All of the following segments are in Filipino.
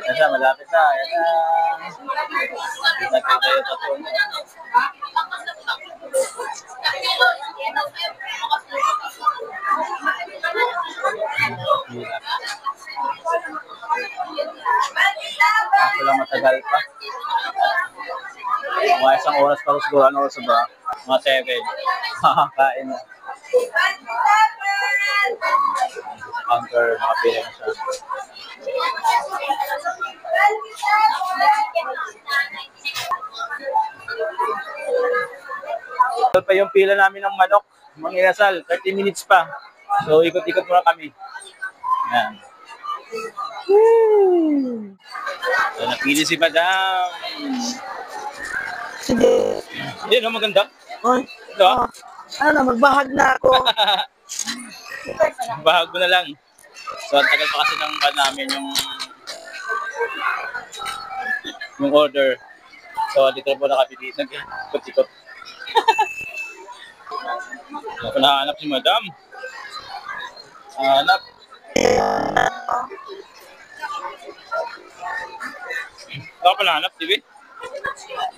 Ayan siya, malapit na. Ayan na. Kita tayo tatlo. Kaso lang matagal pa. Mga isang oras pa siguro. Ano oras ba? Mga 7. Makakain na. Counter, makapili na siya. Ito pa yung pila namin ng manok. Mga inasal, 30 minutes pa. So, ikot-ikot muna kami. Ayan. So, napili si Madam. Sige. Yan, maganda. Oy. Ito, Ano, magbahag na ako. bahag mo na lang. So, ang tagal pa kasi ng namin yung order. So, dito po na kami dito. Ikot-ikot. Nahanap si Madam. Hanap. Ako pala hanap, TV?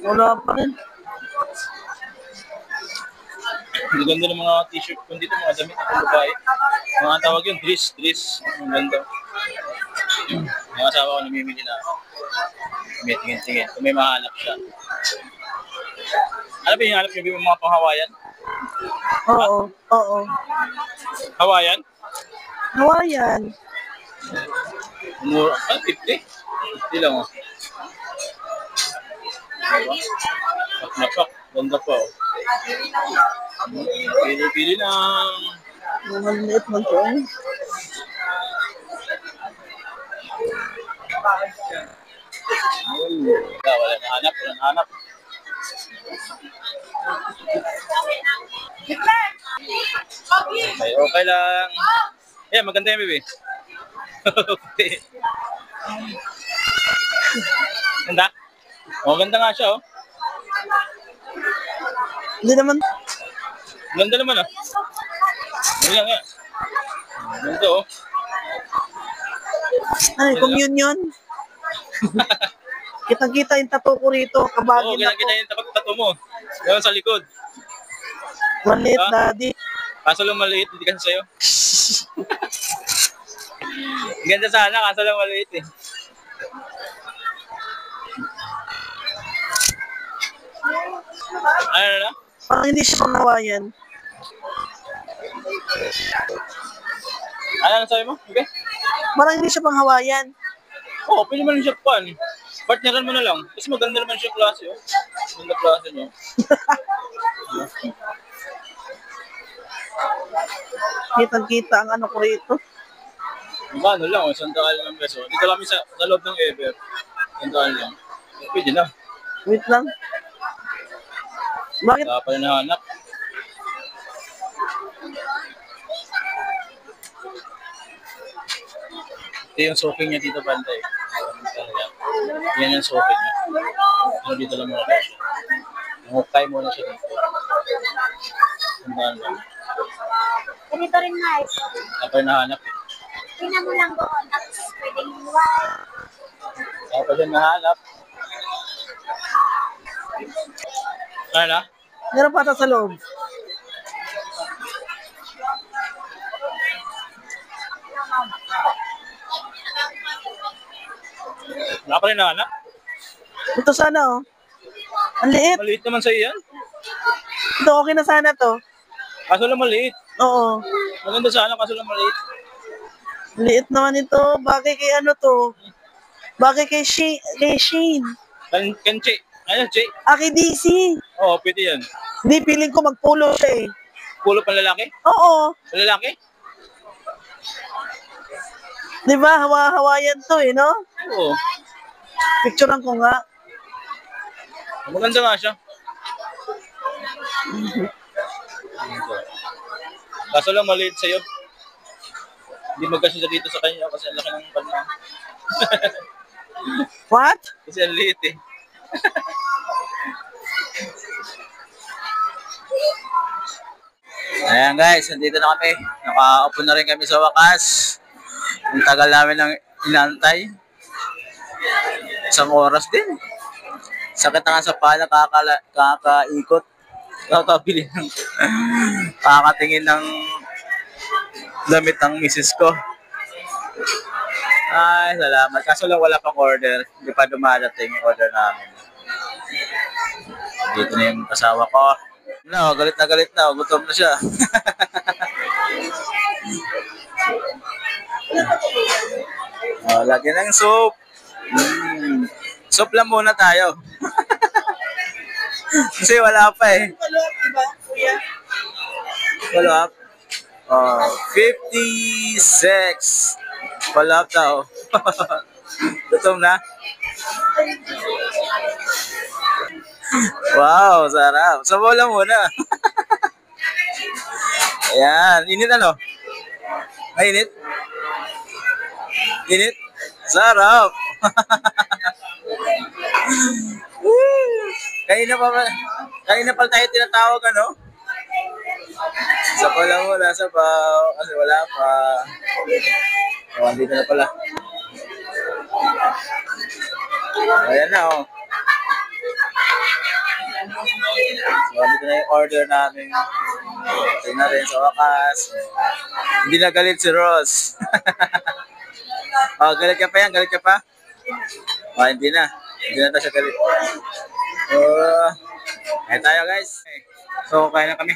Wala pa rin. Ang ganda ng mga t-shirt ko dito, mga damit ng babae. Mga tawag yun, dress. Ang ganda. Mga asawa ko namimili na ako. Tingin. Kung may mahanap siya. Ano ba yung hanap niyo? Yung mga pang-Hawaiian? Oo. Hawaiian? Hawaiian. Mura. 50? 50 lang, oh. Napak. Ganda pa, oh. Pili na. Maliit man to. Wala nahanap. Okay lang. Yeah, maganda yung baby. Okay. Ganda? Ganda nga siya, oh. Hindi naman. Ganda naman, ah. Hindi lang, eh. Ganda, oh. Ay, communion. Kitang-kita yung tattoo ko rito. Kabagin ako. Kita yung tattoo mo. Ganoon sa likod. Maliit, daddy. Kaso lang maliit, hindi kasi sa'yo. Ganda sana, kaso lang maliit, eh. Ano na? Parang hindi siya pang Hawaiian. Ano sabi mo? Okay? Parang hindi siya pang Hawaiian. Oo, pwede mo rin siya pan. Partneran mo na lang. Kasi maganda naman siya klase, oh. Maganda klase niya. Kitang-kita ang ano ko rito. Ano lang, oh, sandaan lang ng peso. Dito kami sa loob ng Ever. Sandaan lang. Pwede na. Wait lang. Bakit? Wala pa rin nahanap. Ito yung soaking niya dito, banda, eh. Yan yung soaking niya. Ano dito lang muna siya. Hukay muna siya dito. Sandaan lang. Ganito rin nga eh. Wala pa rin nahanap, eh. Tingnan mo lang doon. Tapos pwedeng white. Wala pa rin nahanap. Ano na? Meron pa ata sa loob. Wala pa rin nahanap. Ito sana, oh. Ang liit. Maliit naman sa'yo yan. Ito, okay na sana to. Kaso lang maliit. Oo. Maganda sana, kaso lang maliit. Liit naman ito. Bagay kay ano to? Bagay kay Shane. Kenche. Ano, Che? Kay DC. Oo, pwede yan. Hindi, feeling ko magpulo siya eh. Pulo pang lalaki? Oo. Lalaki? Di ba? Hawaiian to eh, no? Oo. Picturean ko nga. Maganda nga siya. Kaso lang maliit sa'yo. Hindi magkasya dito sa kanya kasi ang laki ng panahon. What? Kasi ang liit, eh. Ayan guys, nandito na kami. Nakaupo na rin kami sa wakas. Ang tagal namin ng inantay. Isang oras din. Sakit na nga sa pala, kakaikot. Kakabili ng, kakatingin ng damit ng misis ko. Ay, salamat. Kaso lang wala pang order. Hindi pa dumadating yung order namin. Dito na yung kasawa ko. No, galit na galit na. Gutom na siya. Oh, lagyan ng soup. Soup lang muna tayo. Kasi wala pa eh. Follow up, diba, kuya? Follow up. Oh, 56. Follow up daw. Gutom na. Wow, sarap. Sabaw lang muna. Ayan. Init ano? Mainit? Init? Sarap. Kanina pa tayo tinatawag ano? Sabaw lang muna, sabaw. Kasi wala pa. Oh, dito na pala. Ayan na oh. So, dito na yung order namin. Ito na rin sa wakas. Hindi na galit si Ross. Oh, galit ka pa yan? Galit ka pa? Oh, hindi na. Hindi na tayo siya galit. Ayan tayo guys. So, kain na kami.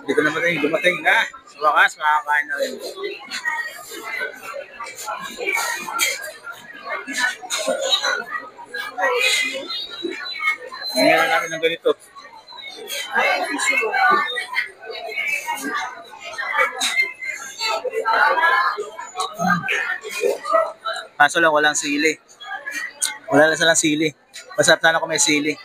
Dito naman tayo dumating na. Sa wakas, makakain na rin. Ngayon namin ng ganito. Kaso lang walang sili. Wala lang silang sili. Masarap sana kung may sili.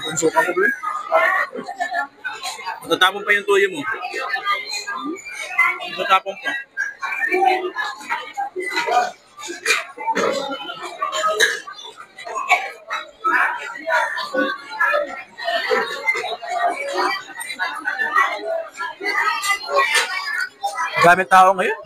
Ang suka ko, bro. Matatapon pa yung tuyo mo. Matatapon pa. Gamit tao ngayon.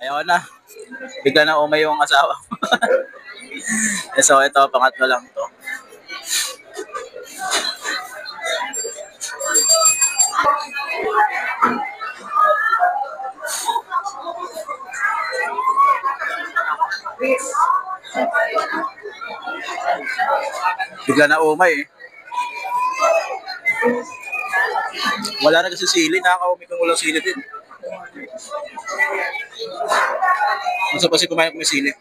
Ayaw na. Bigla na umay yung asawa. So ito, pangatlo lang to. Bigla na umay eh. Wala na kasi sili, nakakaumay kung walang sili din. Gusto pa si kumain kung may sili.